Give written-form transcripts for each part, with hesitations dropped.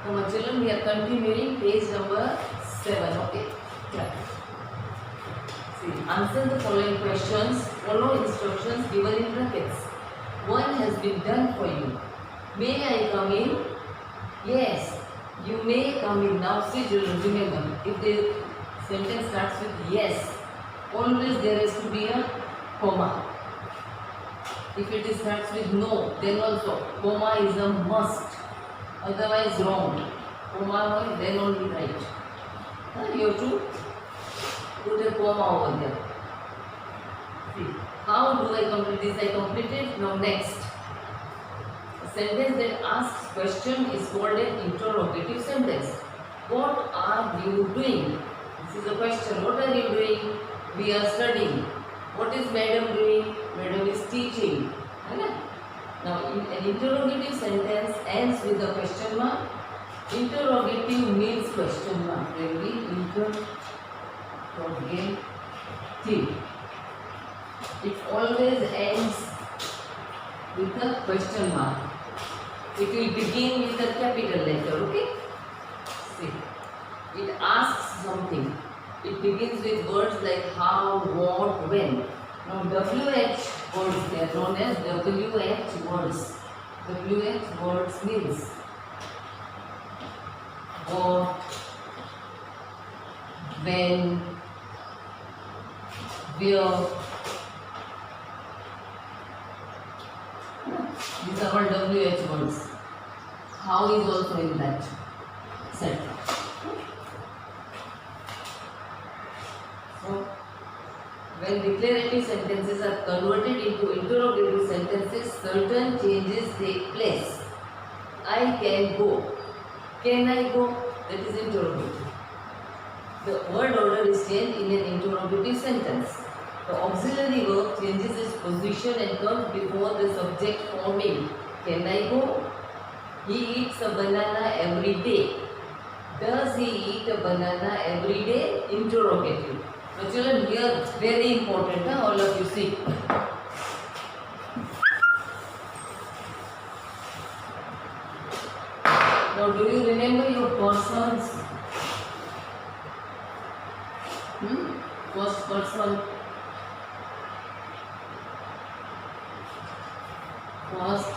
So my children, we are continuing page number 7. Okay. Yeah. See, answer the following questions. Follow instructions given in brackets. One has been done for you. May I come in? Yes. You may come in. Now see, children, remember, if the sentence starts with yes, always there has to be a comma. If it starts with no, then also comma is a must. Otherwise wrong. Comma then only right. You have to put a comma over there. See, how do I complete this? I completed. Now next. A sentence that asks question is called an interrogative sentence. What are you doing? This is a question. What are you doing? We are studying. What is madam doing? Madam is teaching. Now, an interrogative sentence ends with a question mark. Interrogative means question mark. Really, interrogative. It always ends with a question mark. It will begin with a capital letter. Okay. See, it asks something. It begins with words like how, what, when. Now WH words, they are known as WH words. WH words means what, when, where. These are all WH words. How is also in that set. So, when declarative sentences are converted into interrogative sentences, certain changes take place. I can go. Can I go? That is interrogative. The word order is changed in an interrogative sentence. The auxiliary verb changes its position and comes before the subject forming. Can I go? He eats a banana every day. Does he eat a banana every day? Interrogative. Now children, here very important, all of you see. Now do you remember your persons? First person, first,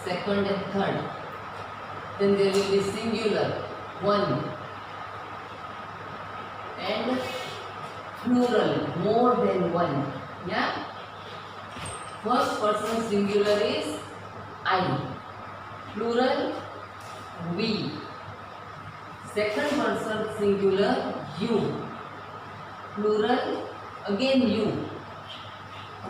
second and third. Then there will be singular, one, and plural, more than one. Yeah? First person singular is I. Plural, we. Second person singular, you. Plural, again you.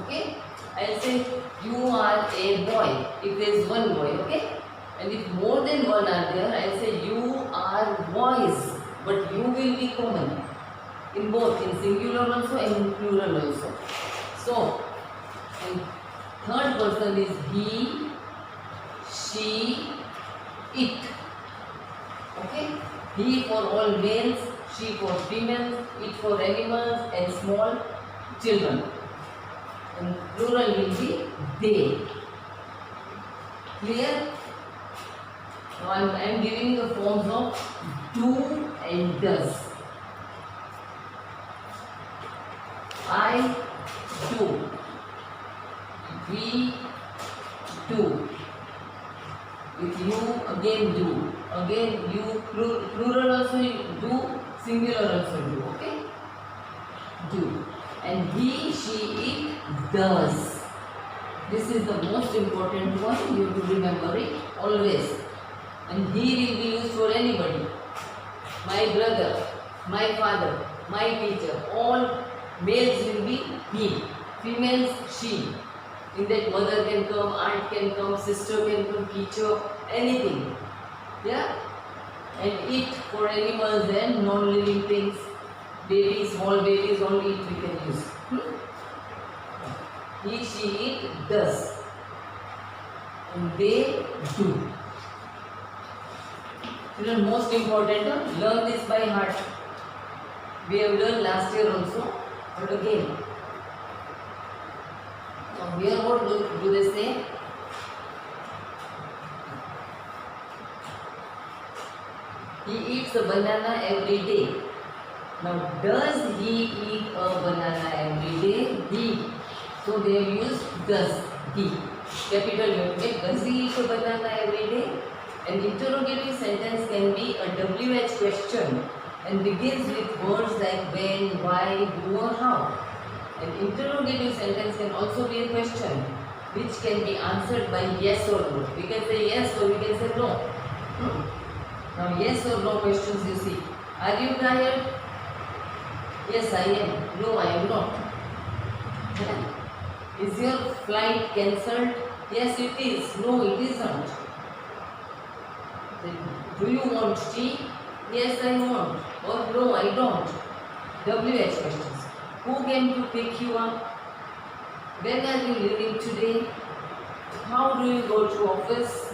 Okay? I'll say you are a boy if there is one boy. Okay? And if more than one are there, I'll say you are boys. But you will be common. In both, in singular also and in plural also. So, and third person is he, she, it. Okay? He for all males, she for females, it for animals and small children. And plural will be they. Clear? Now I am giving the forms of do and does. I do. We do. With you again do. Again you plural also do, singular also do. Okay? Do. And he, she, it does. This is the most important one. You have to remember it always. And he will be used for anybody. My brother, my father, my teacher. All males will be he. Females, she. In that mother can come, aunt can come, sister can come, teacher, anything. Yeah? And it for animals and non-living things. Babies, small babies, only it we can use. He, she, it does. And they do. Children, most important, learn this by heart. We have learned last year also, but again. Now here what do they say? He eats a banana every day. Now, does he eat a banana every day? He. So they have used does he. Capital you have to make. Does he eat a banana every day? An interrogative sentence can be a WH question and begins with words like when, why, who or how. An interrogative sentence can also be a question which can be answered by yes or no. We can say yes or we can say no. Now yes or no questions you see. Are you tired? Yes, I am. No, I am not. Is your flight cancelled? Yes, it is. No, it isn't. Do you want tea? Yes, I want. Or no, I don't. WH questions. Who came to pick you up? When are you leaving today? How do you go to office?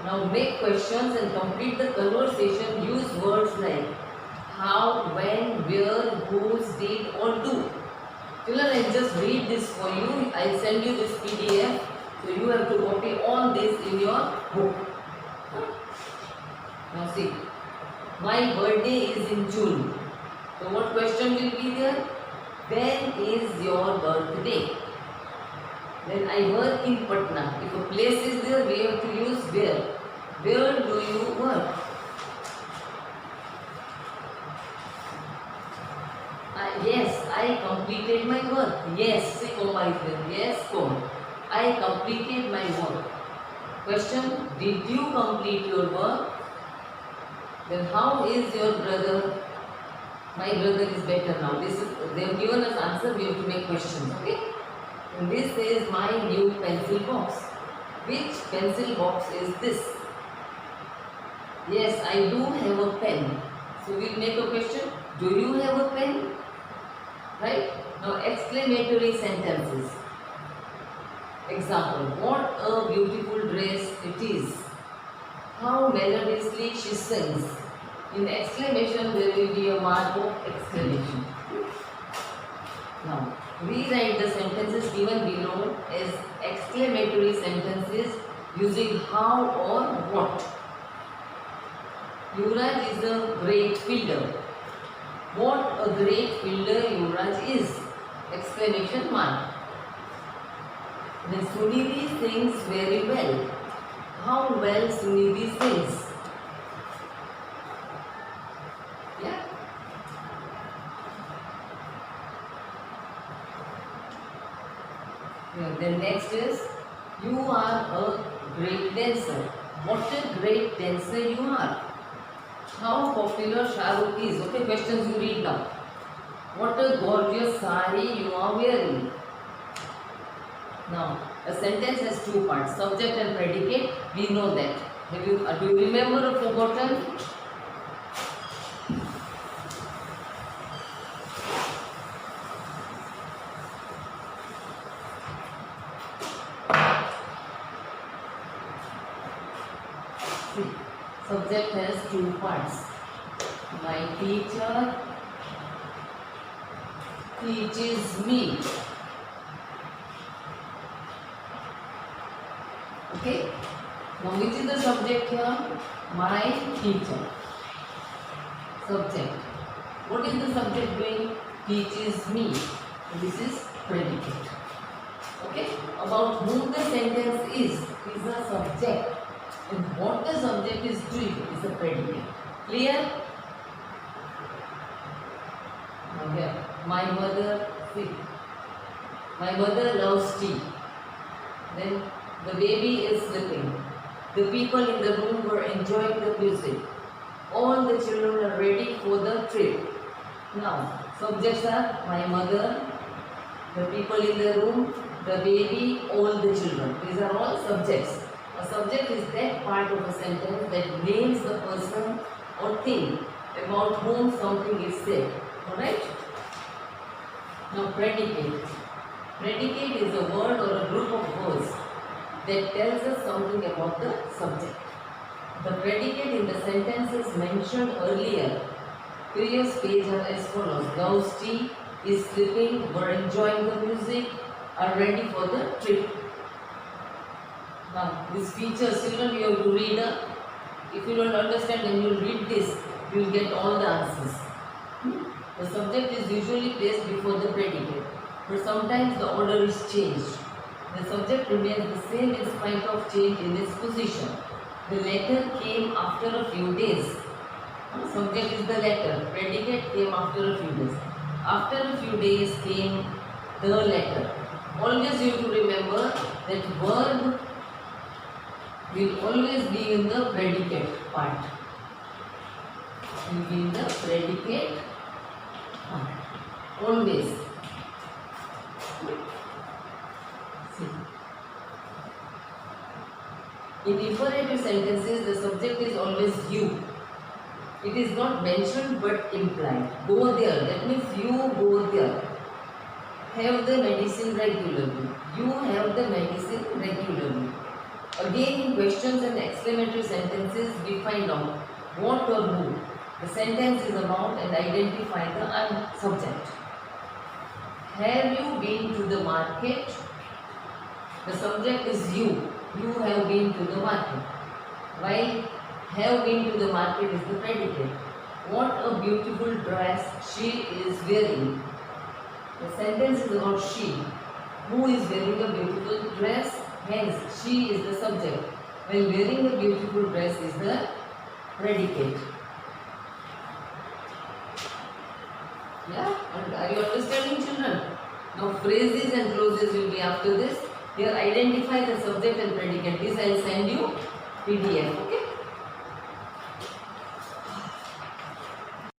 Now make questions and complete the conversation. Use words like how, when, where, whose, did or do. Children, I just read this for you. I send you this PDF. So you have to copy all this in your book. Now see, my birthday is in June. So what question will be there? When is your birthday? Then I work in Patna. If a place is there, we have to use where. Where do you work? Yes, I completed my work. Yes, see comma is there. Yes, comma. I completed my work. Question, did you complete your work? Then how is your brother? My brother is better now. They have given us answer, we have to make questions, okay? And this is my new pencil box. Which pencil box is this? Yes, I do have a pen. So we'll make a question. Do you have a pen? Right? Now exclamatory sentences. Example, what a beautiful dress it is. How melodiously she sings. In exclamation there will be a mark of exclamation. Now rewrite the sentences given below as exclamatory sentences using how or what. Yuvraj is a great fielder. What a great fielder Yuvraj is! Exclamation mark. Then Sunidhi sings very well. How well Sunidhi sings. Yeah. Then next is you are a great dancer. What a great dancer you are. How popular Shah Rukh is. Okay, questions you read now. What a gorgeous sari you are wearing. Now, a sentence has two parts, subject and predicate. We know that. Do you remember or forgotten? See, subject has two parts. My teacher teaches me. Okay. Now which is the subject here? My teacher. Subject. What is the subject doing? Teaches me. This is predicate. Okay. About whom the sentence is a subject. And what the subject is doing is a predicate. Clear? Now here. My mother, see. My mother loves tea. Then the baby is sleeping. The people in the room were enjoying the music. All the children are ready for the trip. Now, subjects are my mother, the people in the room, the baby, all the children. These are all subjects. A subject is that part of a sentence that names the person or thing about whom something is said. Alright? Now, predicate. Predicate is a word or a group of words that tells us something about the subject. The predicate in the sentences mentioned earlier, previous page are as follows. Loves tea, is sleeping, were enjoying the music, are ready for the trip. Now, these features, children, you have to read if you don't understand, when you read this, you will get all the answers. The subject is usually placed before the predicate, but sometimes the order is changed. The subject remains the same in spite of change in its position. The letter came after a few days. Subject is the letter, predicate came after a few days. After a few days came the letter. Always you have to remember that verb will always be in the predicate part. Will be in the predicate part. Always. See. In imperative sentences, the subject is always you. It is not mentioned but implied. Go there. That means you go there. Have the medicine regularly. You have the medicine regularly. Again, in questions and exclamatory sentences, we find out what or who the sentence is about and identify the subject. Have you been to the market? The subject is you. You have been to the market. While have been to the market is the predicate. What a beautiful dress she is wearing. The sentence is about she. Who is wearing a beautiful dress? Hence, she is the subject. While wearing a beautiful dress is the predicate. Yeah? Are you understanding, children? Now, phrases and clauses will be after this. Here, identify the subject and predicate. This I will send you PDF. Okay?